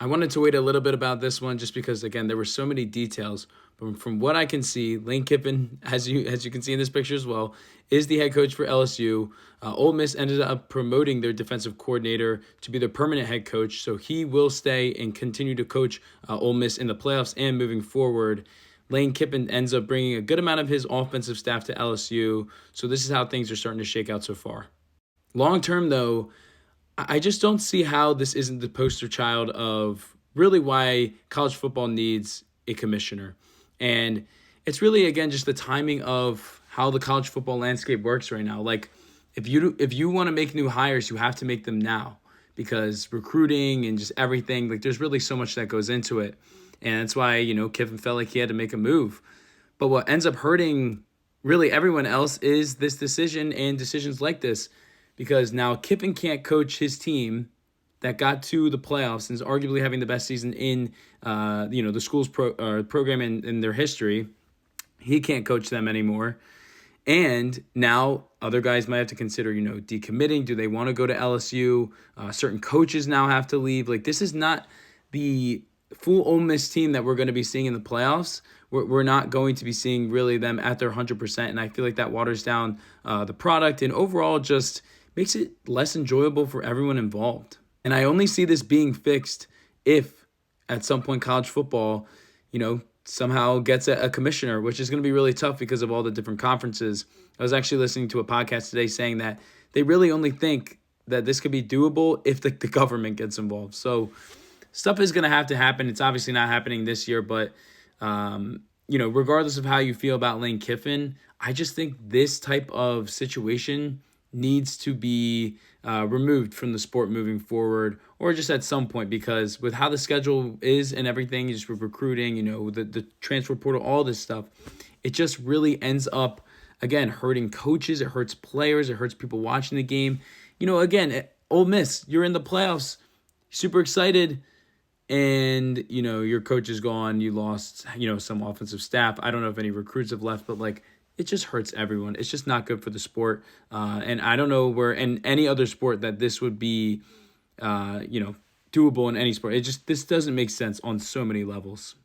I wanted to wait a little bit about this one just because, again, there were so many details. But from what I can see, Lane Kiffin, as you can see in this picture as well, is the head coach for LSU. Ole Miss ended up promoting their defensive coordinator to be the permanent head coach, so he will stay and continue to coach Ole Miss in the playoffs and moving forward. Lane Kiffin ends up bringing a good amount of his offensive staff to LSU, so this is how things are starting to shake out so far. Long term, though, I just don't see how this isn't the poster child of really why college football needs a commissioner. And it's really, again, just the timing of how the college football landscape works right now. Like, if you want to make new hires, you have to make them now because recruiting and just everything, like there's really so much that goes into it. And that's why, Kiffin felt like he had to make a move. But what ends up hurting really everyone else is this decision and decisions like this, because now Kiffin can't coach his team that got to the playoffs and is arguably having the best season in the school's program in their history. He can't coach them anymore. And now other guys might have to consider, decommitting. Do they want to go to LSU? Certain coaches now have to leave. Like, this is not the full Ole Miss team that we're going to be seeing in the playoffs. We're not going to be seeing really them at their 100%. And I feel like that waters down the product and overall just makes it less enjoyable for everyone involved. And I only see this being fixed if at some point college football, somehow gets a commissioner, which is going to be really tough because of all the different conferences. I was actually listening to a podcast today saying that they really only think that this could be doable if the government gets involved. So stuff is going to happen. It's obviously not happening this year, but, regardless of how you feel about Lane Kiffin, I just think this type of situation needs to be removed from the sport moving forward, or just at some point, because with how the schedule is and everything, just with recruiting, the transfer portal, all this stuff, it just really ends up, again, hurting coaches. It hurts players. It hurts people watching the game. Again, Ole Miss, you're in the playoffs, super excited, and, your coach is gone. You lost, some offensive staff. I don't know if any recruits have left, but, it just hurts everyone. It's just not good for the sport. And I don't know where in any other sport that this would be, doable in any sport. This doesn't make sense on so many levels.